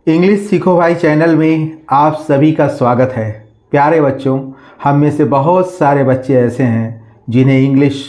English सीखो भाई channel में आप सभी का स्वागत है। प्यारे बच्चों, हम में से बहुत सारे बच्चे ऐसे हैं जिन्हें इंग्लिश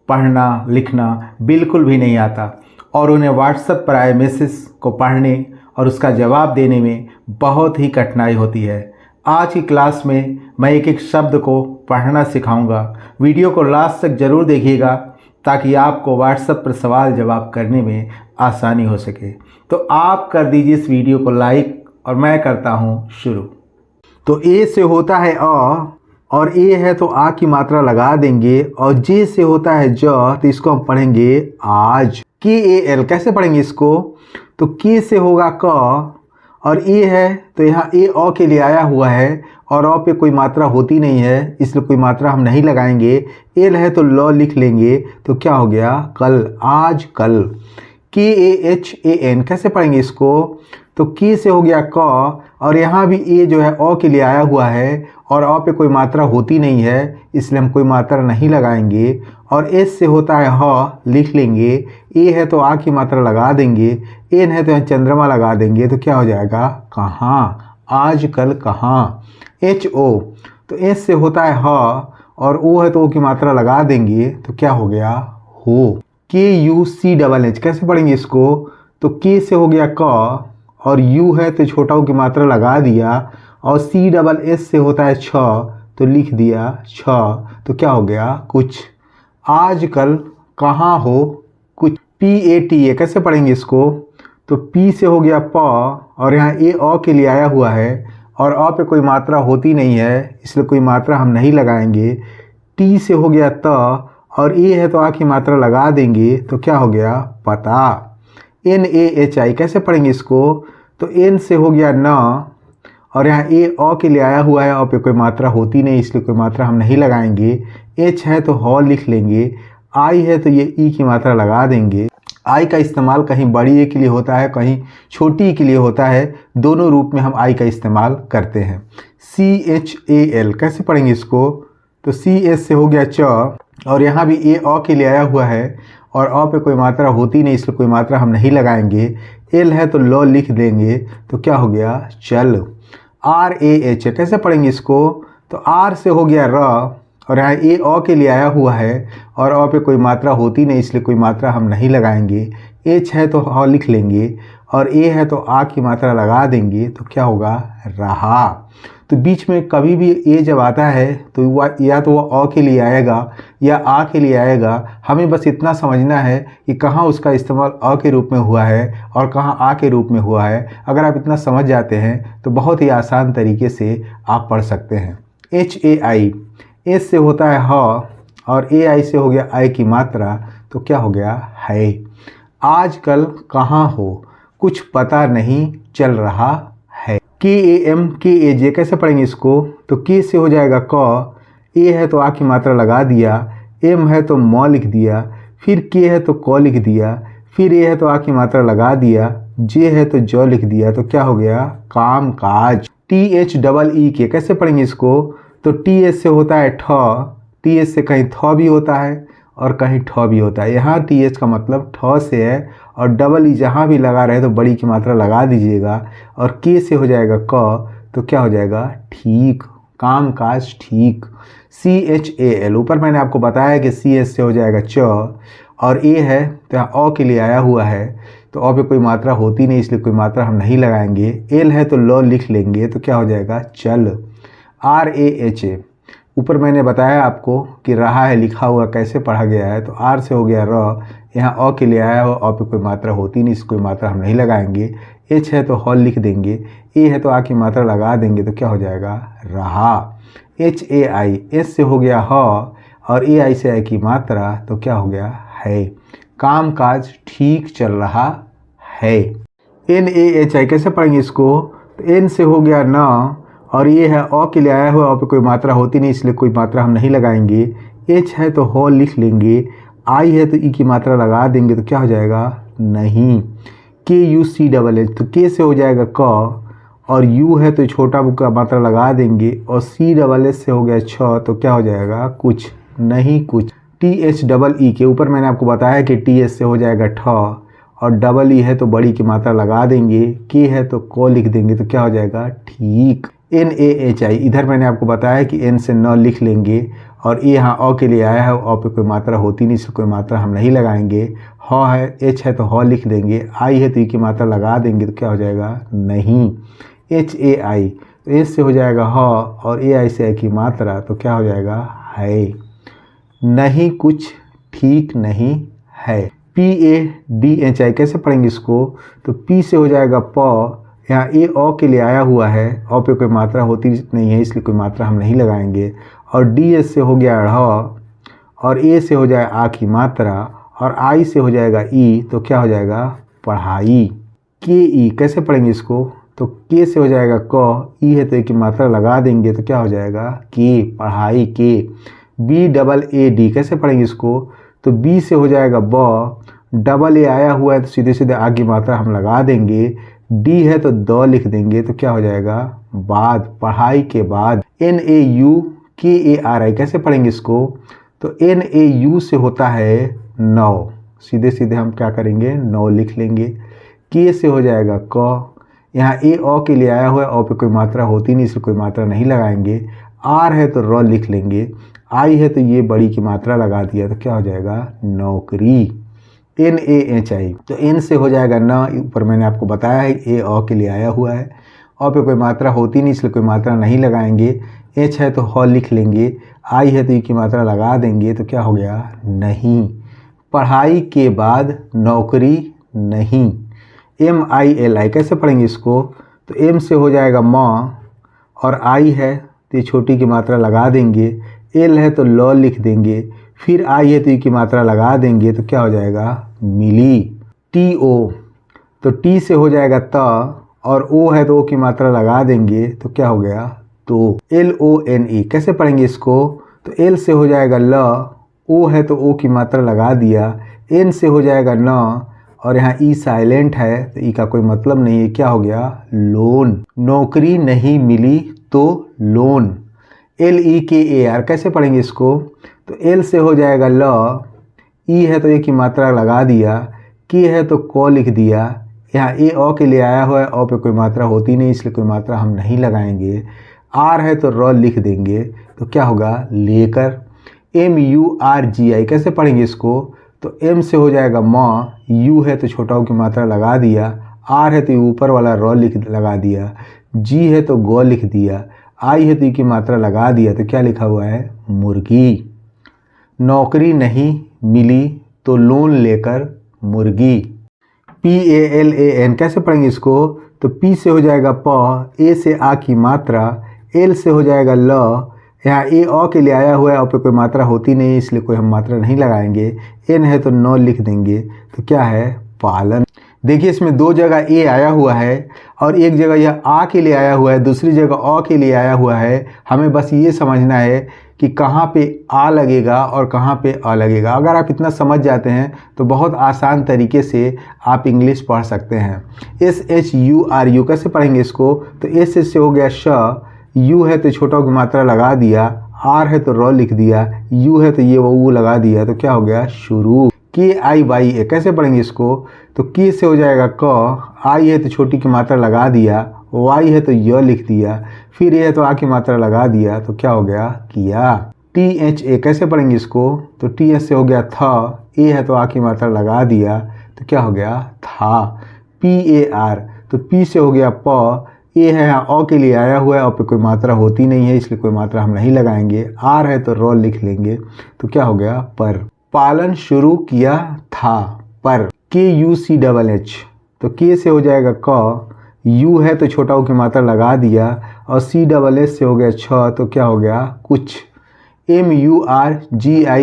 पढ़ना लिखना बिल्कुल भी नहीं आता और उन्हें व्हाट्सएप पर आए मैसेज को पढ़ने और उसका जवाब देने में बहुत ही कठिनाई होती है। आज की क्लास में मैं एक एक शब्द को पढ़ना सिखाऊंगा। वीडियो को लास्ट तक ज़रूर देखिएगा ताकि आपको व्हाट्सएप पर सवाल जवाब करने में आसानी हो सके। तो आप कर दीजिए इस वीडियो को लाइक और मैं करता हूँ शुरू। तो ए से होता है अ और ए है तो आ की मात्रा लगा देंगे और जे से होता है ज तो इसको हम पढ़ेंगे आज। के ए एल कैसे पढ़ेंगे इसको? तो के से होगा क और ए है तो यहाँ ए अ के लिए आया हुआ है और अ पे कोई मात्रा होती नहीं है इसलिए कोई मात्रा हम नहीं लगाएंगे। एल है तो ल लिख लेंगे तो क्या हो गया? कल, आज कल। के ए एच ए एन कैसे पढ़ेंगे इसको? तो के से हो गया क और यहाँ भी ए जो है अ के लिए आया हुआ है और अ पे कोई मात्रा होती नहीं है इसलिए हम कोई मात्रा नहीं लगाएंगे। और एस से होता है ह, लिख लेंगे। ए है तो आ की मात्रा लगा देंगे। एन है तो यहाँ चंद्रमा लगा देंगे तो क्या हो जाएगा? कहाँ, आज कल कहाँ। एच ओ तो एस से होता है ह और ओ है तो ओ की मात्रा लगा देंगे तो क्या हो गया? हो। के यू सी डबल एच कैसे पढ़ेंगे इसको? तो के से हो गया क और यू है तो छोटा ऊ की मात्रा लगा दिया और सी डबल एस से होता है छ तो लिख दिया छ तो क्या हो गया? कुछ। आज कल कहाँ हो कुछ। पी ए टी ए कैसे पढ़ेंगे इसको? तो पी से हो गया प और यहाँ ए अ के लिए आया हुआ है और अ पे कोई मात्रा होती नहीं है इसलिए कोई मात्रा हम नहीं लगाएंगे। टी से हो गया त और ए है तो आ की मात्रा लगा देंगे तो क्या हो गया? पता। एन ए एच आई कैसे पढ़ेंगे इसको? तो एन से हो गया न और यहाँ ए अ के लिए आया हुआ है अ पे कोई मात्रा होती नहीं इसलिए कोई मात्रा हम नहीं लगाएंगे। एच है तो ह लिख लेंगे। आई है तो ये ई की मात्रा लगा देंगे। आई का इस्तेमाल कहीं बड़ी ए के लिए होता है कहीं छोटी ए के लिए होता है, दोनों रूप में हम आई का इस्तेमाल करते हैं। सी एच ए एल कैसे पढ़ेंगे इसको? तो सी एस से हो गया च और यहाँ भी ए अ के लिए आया हुआ है और अ पे कोई मात्रा होती नहीं इसलिए कोई मात्रा हम नहीं लगाएंगे। एल है तो ल लिख देंगे तो क्या हो गया? चल। आर ए एच कैसे पढ़ेंगे इसको? तो आर से हो गया र और यहाँ ए अ के लिए आया हुआ है और अ पे कोई मात्रा होती नहीं इसलिए कोई मात्रा हम नहीं लगाएंगे। एच है तो ह लिख लेंगे और ए है तो आ की मात्रा लगा देंगे तो क्या होगा? रहा। तो बीच में कभी भी ए जब आता है तो वह या तो वह अ के लिए आएगा या आ के लिए आएगा। हमें बस इतना समझना है कि कहाँ उसका इस्तेमाल अ के रूप में हुआ है और कहाँ आ के रूप में हुआ है। अगर आप इतना समझ जाते हैं तो बहुत ही आसान तरीके से आप पढ़ सकते हैं। एच ए आई, एस से होता है ह और ए आई से हो गया आई की मात्रा तो क्या हो गया? है। आजकल कहाँ हो कुछ पता नहीं चल रहा है। के ए एम के ए जे कैसे पढ़ेंगे इसको? तो के से हो जाएगा क, ए है तो आ की मात्रा लगा दिया, एम है तो म लिख दिया, फिर के है तो क लिख दिया, फिर ए है तो आ की मात्रा लगा दिया, जे है तो ज लिख दिया तो क्या हो गया? काम काज। टी एच डबल ई के कैसे पढ़ेंगे इसको? तो टी एच से होता है ठ, टी एच से कहीं थ भी होता है और कहीं ठ भी होता है। यहाँ टी एच का मतलब ठ से है और डबल ई जहाँ भी लगा रहे तो बड़ी की मात्रा लगा दीजिएगा। और के से हो जाएगा क तो क्या हो जाएगा? ठीक, काम काज ठीक। सी एच ए एल ऊपर मैंने आपको बताया कि सी एच से हो जाएगा च और ए है तो यहाँ अ के लिए आया हुआ है तो अ पे कोई मात्रा होती नहीं इसलिए कोई मात्रा हम नहीं लगाएंगे। एल है तो ल लिख लेंगे तो क्या हो जाएगा? चल। आर ए एच ए ऊपर मैंने बताया आपको कि रहा है लिखा हुआ कैसे पढ़ा गया है। तो आर से हो गया र, यहाँ अ के लिए आया हो अ पे कोई मात्रा होती नहीं इससे कोई मात्रा हम नहीं लगाएंगे। एच है तो ह लिख देंगे, ए है तो आ की मात्रा लगा देंगे तो क्या हो जाएगा? रहा। एच ए आई, एस से हो गया ह और ए आई से आई की मात्रा तो क्या हो गया? है। काम काज ठीक चल रहा है। एन ए एच आई कैसे पढ़ेंगे इसको? तो एन से हो गया न और ये है अ के लिए आया हुआ अ पे कोई मात्रा होती नहीं इसलिए कोई मात्रा हम नहीं लगाएंगे। एच है तो ह लिख लेंगे, आई है तो ई की मात्रा लगा देंगे तो क्या हो जाएगा? नहीं। के यू सी डबल एच तो के से हो जाएगा क और यू है तो छोटा बुक का मात्रा लगा देंगे और सी डबल एच से हो गया छ तो क्या हो जाएगा? कुछ नहीं कुछ। टी एच डबल ई के ऊपर मैंने आपको बताया कि टी एच से हो जाएगा ठ और डबल ई है तो बड़ी की मात्रा लगा देंगे, के है तो को लिख देंगे तो क्या हो जाएगा ठीक। NaHI, इधर मैंने आपको बताया कि n से न लिख लेंगे और ये यहाँ अ के लिए आया है, अ पे कोई मात्रा होती नहीं इसलिए कोई मात्रा हम नहीं लगाएंगे। ह है, H है तो ह लिख देंगे, I है तो ई की मात्रा लगा देंगे तो क्या हो जाएगा नहीं। HAI, तो एच से हो जाएगा ह और AI से आई की मात्रा तो क्या हो जाएगा है। नहीं कुछ ठीक नहीं है। PADHI, कैसे पढ़ेंगे इसको, तो P से हो जाएगा प, यहाँ ए अ के लिए आया हुआ है, अ पे कोई मात्रा होती नहीं है इसलिए कोई मात्रा हम नहीं लगाएंगे। और DS से हो गया ढ़, और ए से हो जाए आ की मात्रा, और आई से हो जाएगा ई तो क्या हो जाएगा पढ़ाई। KE, कैसे पढ़ेंगे इसको, तो के से हो जाएगा क, ई है तो ए की मात्रा लगा देंगे तो क्या हो जाएगा के, पढ़ाई के। BAAD, कैसे पढ़ेंगे इसको, तो बी से हो जाएगा ब, डबल ए आया हुआ है तो सीधे सीधे आ की मात्रा हम लगा देंगे, डी है तो द लिख देंगे तो क्या हो जाएगा बाद, पढ़ाई के बाद। NAUKARI, कैसे पढ़ेंगे इसको, तो NAU से होता है 9, सीधे सीधे हम क्या करेंगे 9 लिख लेंगे। के से हो जाएगा क, यहाँ ए अ के लिए आया हुआ है, अ पे कोई मात्रा होती नहीं इसलिए कोई मात्रा नहीं लगाएंगे। आर है तो र लिख लेंगे, आई है तो ये बड़ी की मात्रा लगा दिया तो क्या हो जाएगा नौकरी। NAHI, तो एन से हो जाएगा न, ऊपर मैंने आपको बताया है ए अ के लिए आया हुआ है, अ पे कोई मात्रा होती नहीं इसलिए कोई मात्रा नहीं लगाएंगे। एच है तो ह लिख लेंगे, आई है तो ई की मात्रा लगा देंगे तो क्या हो गया नहीं। पढ़ाई के बाद नौकरी नहीं। MILI, कैसे पढ़ेंगे इसको, तो एम से हो जाएगा म, और आई है तो ये छोटी की मात्रा लगा देंगे, एल है तो ल लिख देंगे, फिर आई है तो ई की मात्रा लगा देंगे तो क्या हो जाएगा मिली। TO, तो टी से हो जाएगा त, और ओ है तो ओ की मात्रा लगा देंगे तो क्या हो गया तो। LONE, कैसे पढ़ेंगे इसको, तो एल से हो जाएगा ल, ओ है तो ओ की मात्रा लगा दिया, एन से हो जाएगा न, और यहाँ ई साइलेंट है तो ई का कोई मतलब नहीं है, क्या हो गया लोन। नौकरी नहीं मिली तो लोन। LEKAR, कैसे पढ़ेंगे इसको, तो एल से हो जाएगा ल, ई है तो ए की मात्रा लगा दिया, के है तो क लिख दिया, यहाँ ए अ के लिए आया हुआ है, अ पे कोई मात्रा होती नहीं इसलिए कोई मात्रा हम नहीं लगाएंगे। आर है तो र लिख देंगे तो क्या होगा लेकर। MURGI, कैसे पढ़ेंगे इसको, तो एम से हो जाएगा म, यू है तो छोटा ओ की मात्रा लगा दिया, आर है तो ऊपर वाला र लगा दिया, जी है तो ग लिख दिया, आई है तो ई की मात्रा लगा दिया तो क्या लिखा हुआ है मुर्गी। नौकरी नहीं मिली तो लोन लेकर मुर्गी। PALAN, कैसे पढ़ेंगे इसको, तो पी से हो जाएगा प, ए से आ की मात्रा, एल से हो जाएगा ल, यहाँ ए अ के लिए आया हुआ है, अ पे कोई मात्रा होती नहीं इसलिए कोई हम मात्रा नहीं लगाएंगे। एन है तो न लिख देंगे तो क्या है पालन। देखिए इसमें दो जगह ए आया हुआ है और एक जगह यह आ के लिए आया हुआ है, दूसरी जगह अ के लिए आया हुआ है। हमें बस ये समझना है कि कहाँ पे आ लगेगा और कहाँ पे अ लगेगा। अगर आप इतना समझ जाते हैं तो बहुत आसान तरीके से आप इंग्लिश पढ़ सकते हैं। SHURU, कैसे पढ़ेंगे इसको, तो एस से हो गया श, यू है तो छोटा की मात्रा लगा दिया, आर है तो र लिख दिया, यू है तो ये वो लगा दिया तो क्या हो गया शुरू। KIYA, कैसे पढ़ेंगे इसको, तो के से हो जाएगा क, आई है तो छोटी की मात्रा लगा दिया, वाई है तो य लिख दिया, फिर ये है तो आ की मात्रा लगा दिया तो क्या हो गया किया। THA, कैसे पढ़ेंगे इसको, तो TH से हो गया थ, ए है तो आ की मात्रा लगा दिया तो क्या हो गया था। PAR, तो पी से हो गया प, ए है यहाँ अ के लिए आया हुआ है, अ पे कोई मात्रा होती नहीं है इसलिए कोई मात्रा हम नहीं लगाएंगे। आर है तो र लिख लेंगे तो क्या हो गया पर। पालन शुरू किया था पर। KUCHH, तो के से हो जाएगा क, यू है तो छोटा ऊ की मात्रा लगा दिया और CHS से हो गया छ तो क्या हो गया कुछ। MURGIYAN,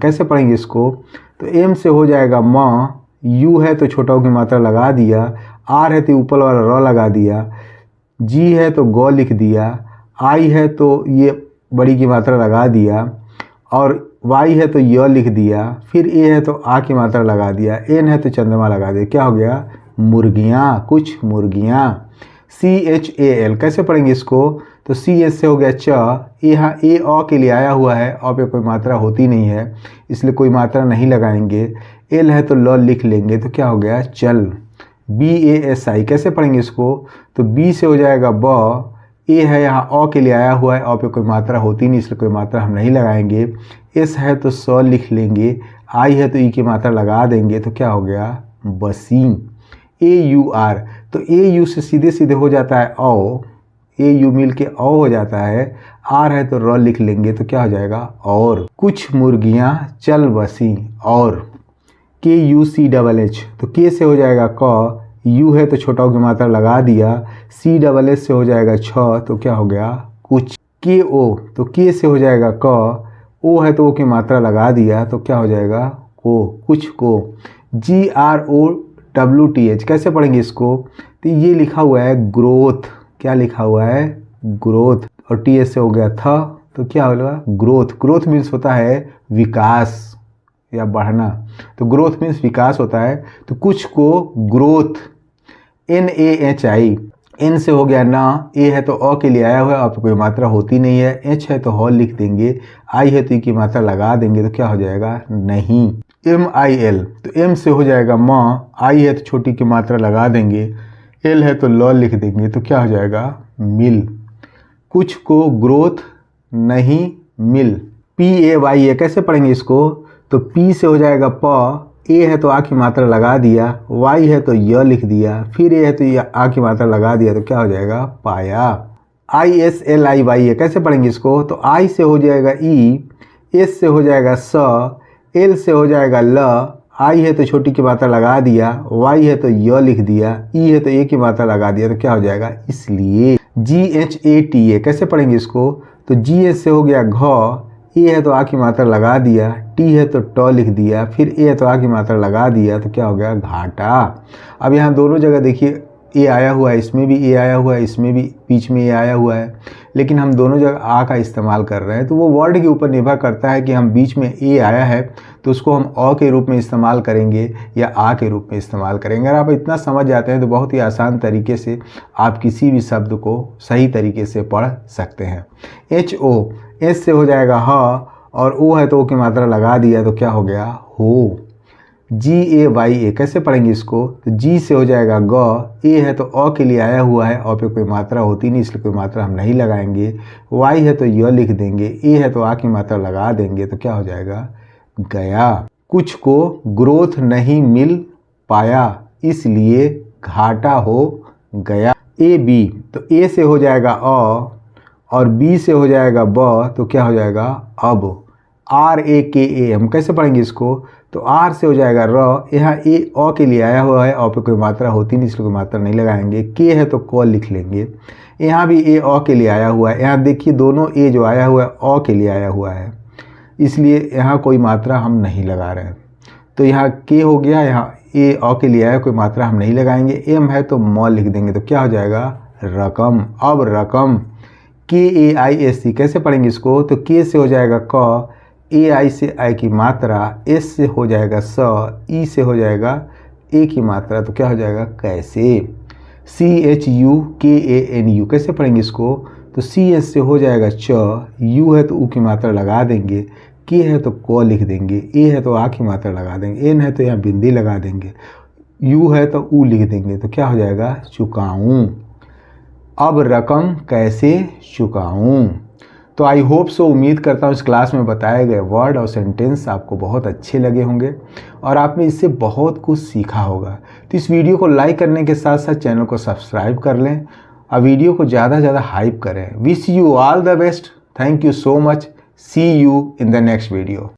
कैसे पढ़ेंगे इसको, तो एम से हो जाएगा म, यू है तो छोटा ऊ की मात्रा लगा दिया, आर है तो ऊपर वाला र लगा दिया, जी है तो ग लिख दिया, आई है तो ये बड़ी की मात्रा लगा दिया और वाई है तो य लिख दिया, फिर ए है तो आ की मात्रा लगा दिया, एन है तो चंद्रमा लगा दिया, क्या हो गया मुर्गियाँ, कुछ मुर्गियाँ। CHAL कैसे पढ़ेंगे इसको? तो CH से हो गया च, यहाँ ए अ के लिए आया हुआ है, अ पे कोई मात्रा होती नहीं है इसलिए कोई मात्रा नहीं लगाएंगे। एल है तो ल लिख लेंगे तो क्या हो गया चल। BASI कैसे पढ़ेंगे इसको? तो बी से हो जाएगा ब, ए है यहाँ अ के लिए आया हुआ है, अ पे कोई मात्रा होती नहीं इसलिए कोई मात्रा हम नहीं लगाएंगे। एस है तो स लिख लेंगे, आई है तो ई की मात्रा लगा देंगे तो क्या हो गया बसी। AUR तो AU से सीधे सीधे हो जाता है औ, AU मिल के औ हो जाता है, आर है तो र लिख लेंगे तो क्या हो जाएगा और। कुछ मुर्गियाँ चल बसी और। KUCHH तो के से हो जाएगा क, यू है तो छोटा की मात्रा लगा दिया, CHH से हो जाएगा छ तो क्या हो गया कुछ। KO तो के से हो जाएगा क, ओ है तो ओ की मात्रा लगा दिया तो क्या हो जाएगा को, कुछ को। GROWTH कैसे पढ़ेंगे इसको? तो ये लिखा हुआ है ग्रोथ, क्या लिखा हुआ है ग्रोथ, और TH से हो गया था तो क्या होगा ग्रोथ। ग्रोथ मीन्स होता है विकास या बढ़ना, तो ग्रोथ मीन्स विकास होता है। तो कुछ को ग्रोथ, NAHI, एन से हो गया ना, ए है तो अ के लिए आया हुआ है, अ पे कोई मात्रा होती नहीं है, एच है तो हॉल लिख देंगे, आई है तो ई की मात्रा लगा देंगे तो क्या हो जाएगा नहीं। MIL तो एम से हो जाएगा म, आई है तो छोटी की मात्रा लगा देंगे, एल है तो ल लिख देंगे तो क्या हो जाएगा मिल। कुछ को ग्रोथ नहीं मिल। PAYA कैसे पढ़ेंगे इसको? तो P से हो जाएगा प, ए है तो आ की मात्रा लगा दिया, वाई है तो य लिख दिया, फिर ए है तो आ की मात्रा लगा दिया तो क्या हो जाएगा पाया। ISLIYA कैसे पढ़ेंगे इसको? तो आई से हो जाएगा ई, एस से हो जाएगा स, एल से हो जाएगा ल, आई है तो छोटी की मात्रा लगा दिया, वाई है तो य लिख दिया, ई है तो ए की मात्रा लगा दिया तो क्या हो जाएगा इसलिए। GHATA कैसे पढ़ेंगे इसको? तो GH से हो गया घ, ए है तो आ की मात्रा लगा दिया, टी है तो ट लिख दिया, फिर ए है तो आ की मात्रा लगा दिया तो क्या हो गया घाटा। अब यहाँ दोनों जगह देखिए ए आया हुआ है, इसमें भी ए आया हुआ है, इसमें भी बीच में ए आया हुआ है, लेकिन हम दोनों जगह आ का इस्तेमाल कर रहे हैं। तो वो वर्ड के ऊपर निर्भर करता है कि हम बीच में ए आया है तो उसको हम अ के रूप में इस्तेमाल करेंगे या आ के रूप में इस्तेमाल करेंगे। अगर आप इतना समझ जाते हैं तो बहुत ही आसान तरीके से आप किसी भी शब्द को सही तरीके से पढ़ सकते हैं। HO, एस से हो जाएगा ह, और ओ है तो ओ की मात्रा लगा दिया तो क्या हो गया हो। GAYA कैसे पढ़ेंगे इसको? तो जी से हो जाएगा ग, ए है तो अ के लिए आया हुआ है, अ पे कोई मात्रा होती नहीं इसलिए कोई मात्रा हम नहीं लगाएंगे, वाई है तो य लिख देंगे, ए है तो आ की मात्रा लगा देंगे तो क्या हो जाएगा गया। कुछ को ग्रोथ नहीं मिल पाया इसलिए घाटा हो गया। AB तो ए से हो जाएगा अ और बी से हो जाएगा ब तो क्या हो जाएगा अब। RAKA हम कैसे पढ़ेंगे इसको? तो आर से हो जाएगा र, यहाँ ए अ के लिए आया हुआ है, अ पे कोई मात्रा होती नहीं इसलिए कोई मात्रा नहीं लगाएंगे, के है तो क लिख लेंगे, यहाँ भी ए अ के लिए आया हुआ है, यहाँ देखिए दोनों ए जो आया हुआ है अ के लिए आया हुआ है इसलिए यहाँ कोई मात्रा हम नहीं लगा रहे हैं। तो यहाँ के हो गया, यहाँ ए अ के लिए आया कोई मात्रा हम नहीं लगाएंगे, एम है तो म लिख देंगे तो क्या हो जाएगा रकम। अब रकम KAISC कैसे पढ़ेंगे इसको? तो के से हो जाएगा क, ए आई से आई की मात्रा, एस से हो जाएगा स, ई से हो जाएगा ए की मात्रा तो क्या हो जाएगा कैसे। CHUKANU कैसे पढ़ेंगे इसको? तो CS से हो जाएगा च, यू है तो ऊ की मात्रा लगा देंगे, के है तो क लिख देंगे, ए है तो आ की मात्रा लगा देंगे, एन है तो यहाँ बिंदी लगा देंगे, यू है तो ऊ लिख देंगे तो क्या हो जाएगा चुकाऊं। अब रकम कैसे चुकाऊं? तो आई होप सो, उम्मीद करता हूँ इस क्लास में बताए गए वर्ड और सेंटेंस आपको बहुत अच्छे लगे होंगे और आपने इससे बहुत कुछ सीखा होगा। तो इस वीडियो को लाइक करने के साथ साथ चैनल को सब्सक्राइब कर लें और वीडियो को ज़्यादा से ज़्यादा हाइप करें। Wish you all the best. Thank you so much. See you in the next video.